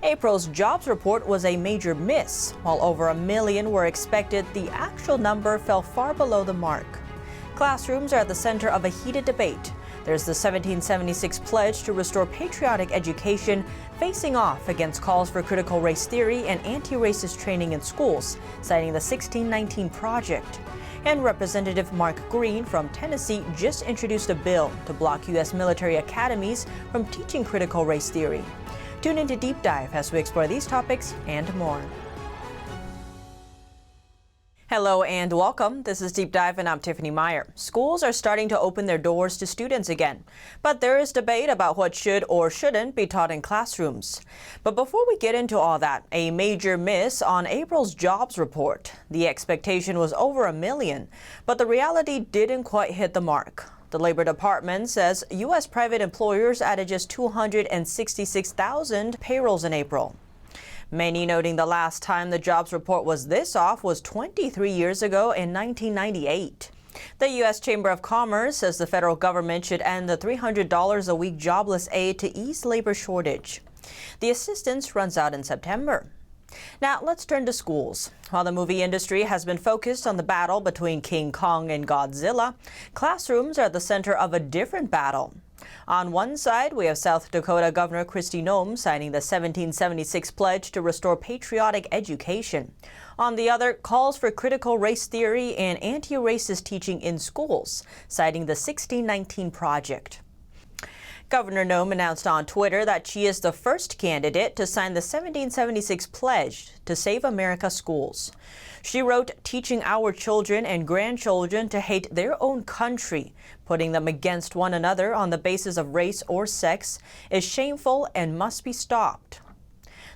April's jobs report was a major miss. While over 1 million were expected, the actual number fell far below the mark. Classrooms are at the center of a heated debate. There's the 1776 pledge to restore patriotic education facing off against calls for critical race theory and anti-racist training in schools, citing the 1619 Project. And Representative Mark Greene from Tennessee just introduced a bill to block US Military Academies from teaching critical race theory. Tune into Deep Dive as we explore these topics and more. Hello and welcome. This is Deep Dive and I'm Tiffany Meier. Schools are starting to open their doors to students again, but there is debate about what should or shouldn't be taught in classrooms. But before we get into all that, a major miss on April's jobs report. The expectation was over 1 million, but the reality didn't quite hit the mark. The Labor Department says U.S. private employers added just 266,000 payrolls in April. Many noting the last time the jobs report was this off was 23 years ago in 1998. The U.S. Chamber of Commerce says the federal government should end the $300 a week jobless aid to ease labor shortage. The assistance runs out in September. Now let's turn to schools. While the movie industry has been focused on the battle between King Kong and Godzilla, classrooms are at the center of a different battle. On one side, we have South Dakota Governor Kristi Noem signing the 1776 pledge to restore patriotic education. On the other, calls for critical race theory and anti-racist teaching in schools, citing the 1619 Project. Governor Noem announced on Twitter that she is the first candidate to sign the 1776 pledge to save America's schools. She wrote, "Teaching our children and grandchildren to hate their own country, putting them against one another on the basis of race or sex, is shameful and must be stopped."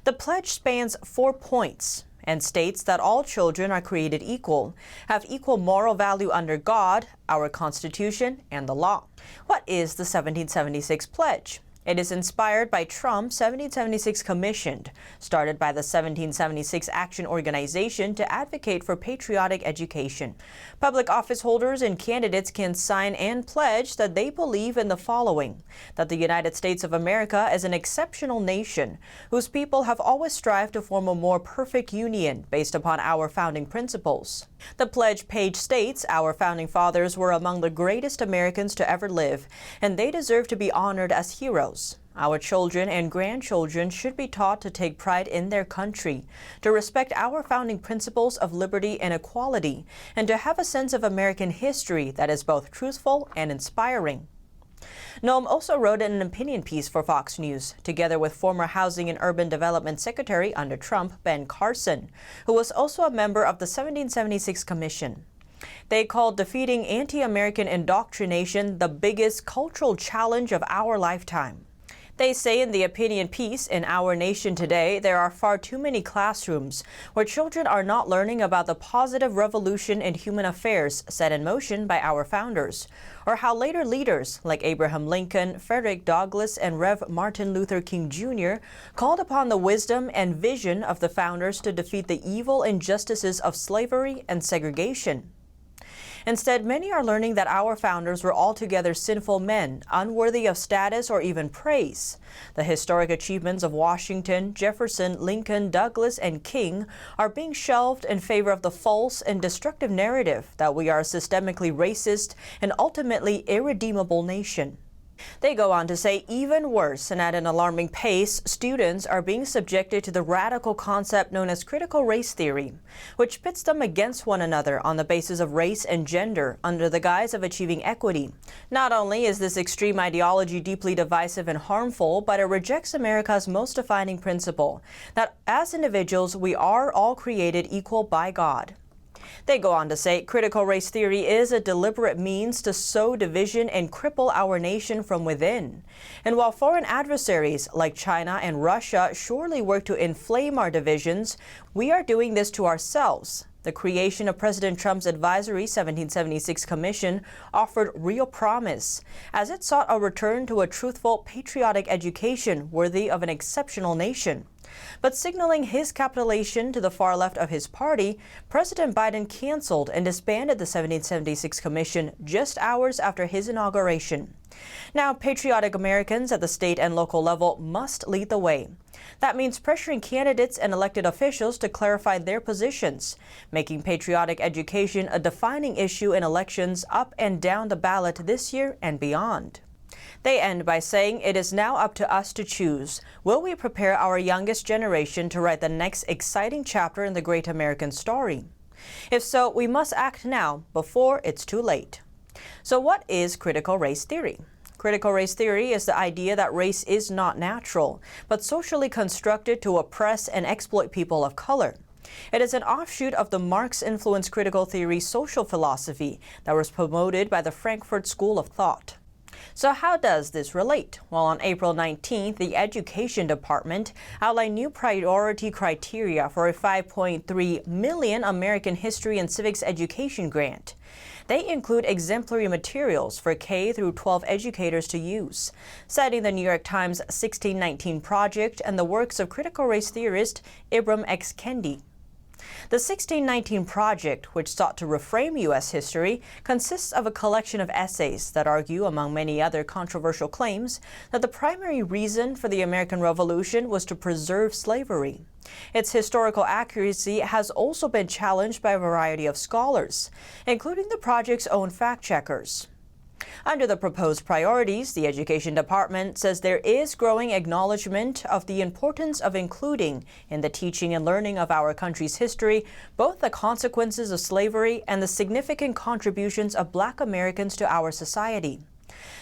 The pledge spans 4 points and states that all children are created equal, have equal moral value under God, our Constitution, and the law. What is the 1776 pledge? It is inspired by Trump's 1776 Commission, started by the 1776 Action Organization to advocate for patriotic education. Public office holders and candidates can sign and pledge that they believe in the following: that the United States of America is an exceptional nation whose people have always strived to form a more perfect union based upon our founding principles. The pledge page states our founding fathers were among the greatest Americans to ever live, and they deserve to be honored as heroes. Our children and grandchildren should be taught to take pride in their country, to respect our founding principles of liberty and equality, and to have a sense of American history that is both truthful and inspiring. Noem also wrote an opinion piece for Fox News, together with former Housing and Urban Development Secretary under Trump, Ben Carson, who was also a member of the 1776 Commission. They called defeating anti-American indoctrination the biggest cultural challenge of our lifetime. They say in the opinion piece, in our nation today, there are far too many classrooms where children are not learning about the positive revolution in human affairs set in motion by our founders, or how later leaders like Abraham Lincoln, Frederick Douglass, and Rev. Martin Luther King Jr. called upon the wisdom and vision of the founders to defeat the evil injustices of slavery and segregation. Instead, many are learning that our founders were altogether sinful men, unworthy of status or even praise. The historic achievements of Washington, Jefferson, Lincoln, Douglas, and King are being shelved in favor of the false and destructive narrative that we are a systemically racist and ultimately irredeemable nation. They go on to say even worse, and at an alarming pace, students are being subjected to the radical concept known as critical race theory, which pits them against one another on the basis of race and gender under the guise of achieving equity. Not only is this extreme ideology deeply divisive and harmful, but it rejects America's most defining principle, that as individuals we are all created equal by God. They go on to say critical race theory is a deliberate means to sow division and cripple our nation from within. And while foreign adversaries like China and Russia surely work to inflame our divisions, we are doing this to ourselves. The creation of President Trump's advisory 1776 Commission offered real promise, as it sought a return to a truthful, patriotic education worthy of an exceptional nation. But signaling his capitulation to the far left of his party, President Biden canceled and disbanded the 1776 Commission just hours after his inauguration. Now, patriotic Americans at the state and local level must lead the way. That means pressuring candidates and elected officials to clarify their positions, making patriotic education a defining issue in elections up and down the ballot this year and beyond. They end by saying it is now up to us to choose. Will we prepare our youngest generation to write the next exciting chapter in the great American story? If so, we must act now before it's too late. So what is critical race theory? Critical race theory is the idea that race is not natural, but socially constructed to oppress and exploit people of color. It is an offshoot of the Marx-influenced critical theory social philosophy that was promoted by the Frankfurt School of Thought. So how does this relate? Well, on April 19th, the Education Department outlined new priority criteria for a $5.3 million American History and Civics Education grant. They include exemplary materials for K through 12 educators to use, citing the New York Times 1619 Project and the works of critical race theorist Ibram X. Kendi. The 1619 Project, which sought to reframe U.S. history, consists of a collection of essays that argue, among many other controversial claims, that the primary reason for the American Revolution was to preserve slavery. Its historical accuracy has also been challenged by a variety of scholars, including the project's own fact-checkers. Under the proposed priorities, the Education Department says there is growing acknowledgement of the importance of including in the teaching and learning of our country's history both the consequences of slavery and the significant contributions of Black Americans to our society.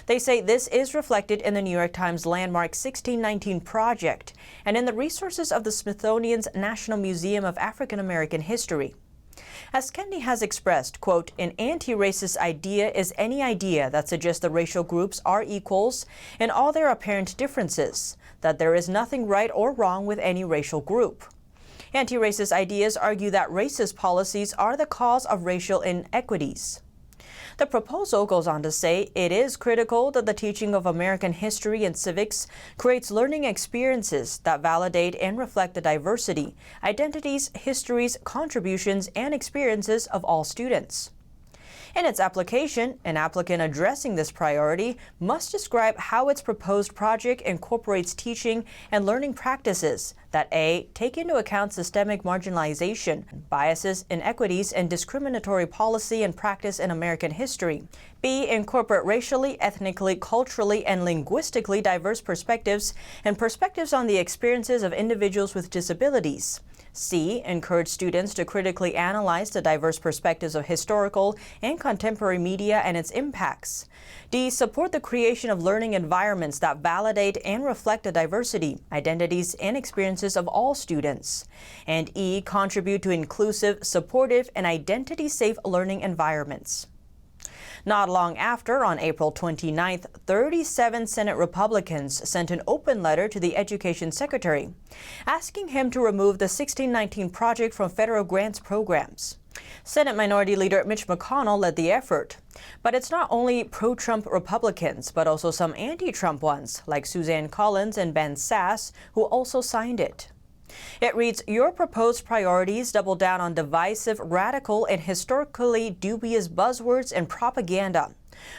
They say this is reflected in the New York Times landmark 1619 Project and in the resources of the Smithsonian's National Museum of African American History. As Kendi has expressed, quote, an anti-racist idea is any idea that suggests the racial groups are equals in all their apparent differences, that there is nothing right or wrong with any racial group. Anti-racist ideas argue that racist policies are the cause of racial inequities. The proposal goes on to say it is critical that the teaching of American history and civics creates learning experiences that validate and reflect the diversity, identities, histories, contributions, and experiences of all students. In its application, an applicant addressing this priority must describe how its proposed project incorporates teaching and learning practices that A, take into account systemic marginalization, biases, inequities, and discriminatory policy and practice in American history, B, incorporate racially, ethnically, culturally, and linguistically diverse perspectives and perspectives on the experiences of individuals with disabilities, C, encourage students to critically analyze the diverse perspectives of historical and contemporary media and its impacts. D, support the creation of learning environments that validate and reflect the diversity, identities, and experiences of all students. And E, contribute to inclusive, supportive, and identity-safe learning environments. Not long after, on April 29th, 37 Senate Republicans sent an open letter to the Education Secretary, asking him to remove the 1619 Project from federal grants programs. Senate Minority Leader Mitch McConnell led the effort. But it's not only pro-Trump Republicans, but also some anti-Trump ones, like Suzanne Collins and Ben Sasse, who also signed it. It reads, your proposed priorities double down on divisive, radical, and historically dubious buzzwords and propaganda.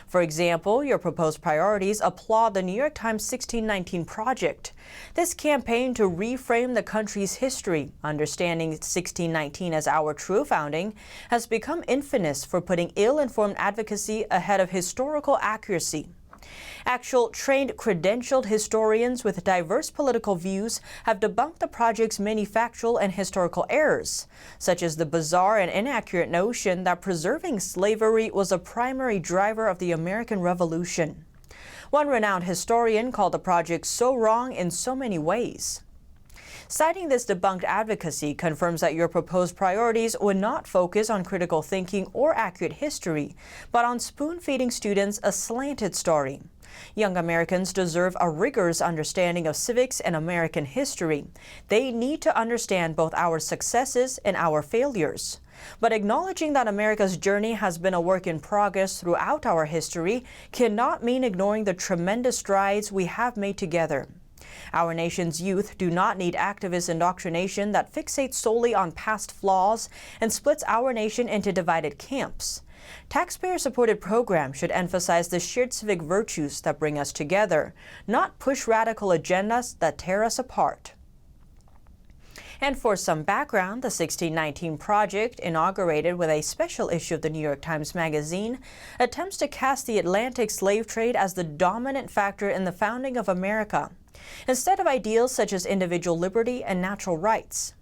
For example, your proposed priorities applaud the New York Times 1619 Project. This campaign to reframe the country's history, understanding 1619 as our true founding, has become infamous for putting ill-informed advocacy ahead of historical accuracy. Actual trained, credentialed historians with diverse political views have debunked the project's many factual and historical errors, such as the bizarre and inaccurate notion that preserving slavery was a primary driver of the American Revolution. One renowned historian called the project so wrong in so many ways. Citing this debunked advocacy confirms that your proposed priorities would not focus on critical thinking or accurate history, but on spoon-feeding students a slanted story. Young Americans deserve a rigorous understanding of civics and American history. They need to understand both our successes and our failures. But acknowledging that America's journey has been a work in progress throughout our history cannot mean ignoring the tremendous strides we have made together. Our nation's youth do not need activist indoctrination that fixates solely on past flaws and splits our nation into divided camps. Taxpayer-supported programs should emphasize the shared civic virtues that bring us together, not push radical agendas that tear us apart. And for some background, the 1619 Project, inaugurated with a special issue of the New York Times Magazine, attempts to cast the Atlantic slave trade as the dominant factor in the founding of America, instead of ideals such as individual liberty and natural rights.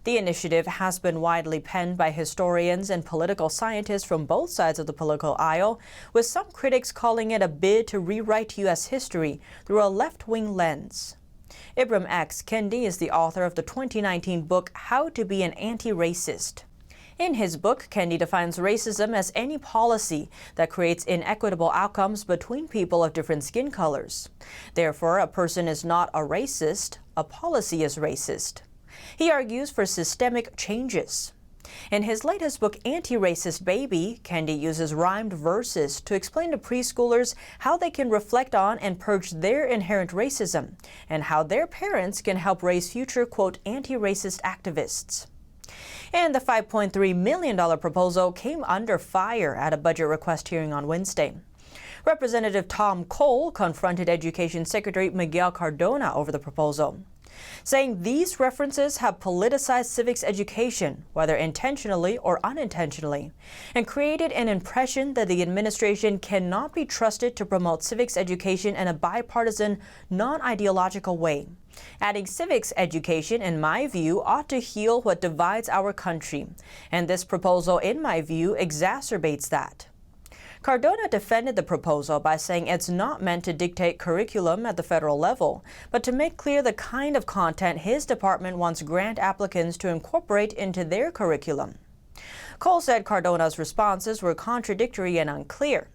The initiative has been widely penned by historians and political scientists from both sides of the political aisle, with some critics calling it a bid to rewrite U.S. history through a left-wing lens. Ibram X. Kendi is the author of the 2019 book, How to Be an Anti-Racist. In his book, Kendi defines racism as any policy that creates inequitable outcomes between people of different skin colors. Therefore, a person is not a racist, a policy is racist. He argues for systemic changes. In his latest book, Antiracist Baby, Kendi uses rhymed verses to explain to preschoolers how they can reflect on and purge their inherent racism, and how their parents can help raise future, quote, anti-racist activists. And the $5.3 million proposal came under fire at a budget request hearing on Wednesday. Representative Tom Cole confronted Education Secretary Miguel Cardona over the proposal, saying these references have politicized civics education, whether intentionally or unintentionally, and created an impression that the administration cannot be trusted to promote civics education in a bipartisan, non-ideological way. Adding civics education, in my view, ought to heal what divides our country, and this proposal, in my view, exacerbates that. Cardona defended the proposal by saying it's not meant to dictate curriculum at the federal level, but to make clear the kind of content his department wants grant applicants to incorporate into their curriculum. Cole said Cardona's responses were contradictory and unclear.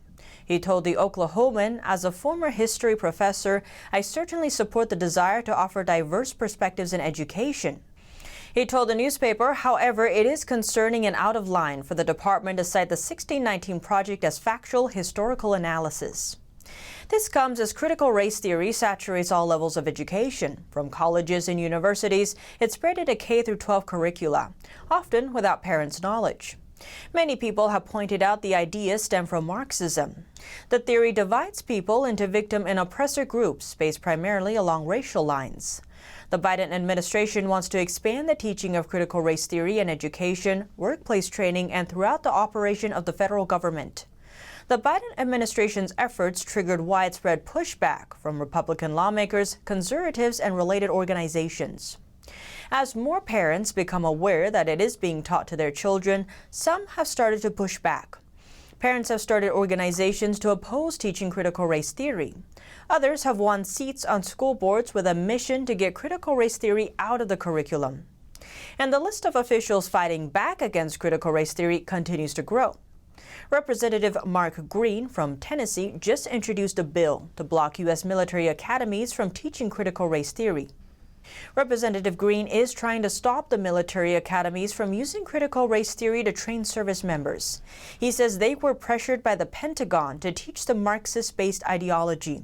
He told the Oklahoman, as a former history professor, I certainly support the desire to offer diverse perspectives in education. He told the newspaper, however, it is concerning and out of line for the department to cite the 1619 Project as factual historical analysis. This comes as critical race theory saturates all levels of education. From colleges and universities, it's spread into K-12 curricula, often without parents' knowledge. Many people have pointed out the ideas stem from Marxism. The theory divides people into victim and oppressor groups based primarily along racial lines. The Biden administration wants to expand the teaching of critical race theory in education, workplace training, and throughout the operation of the federal government. The Biden administration's efforts triggered widespread pushback from Republican lawmakers, conservatives, and related organizations. As more parents become aware that it is being taught to their children, some have started to push back. Parents have started organizations to oppose teaching critical race theory. Others have won seats on school boards with a mission to get critical race theory out of the curriculum. And the list of officials fighting back against critical race theory continues to grow. Representative Mark Greene from Tennessee just introduced a bill to block US Military Academies from teaching critical race theory. Representative Greene is trying to stop the military academies from using critical race theory to train service members. He says they were pressured by the Pentagon to teach the Marxist-based ideology.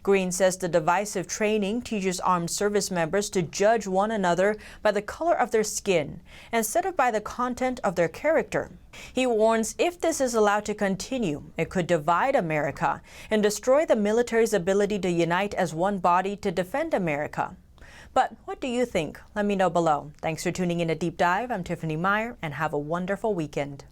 Greene says the divisive training teaches armed service members to judge one another by the color of their skin instead of by the content of their character. He warns if this is allowed to continue, it could divide America and destroy the military's ability to unite as one body to defend America. But what do you think? Let me know below. Thanks for tuning in to Deep Dive. I'm Tiffany Meier, and have a wonderful weekend.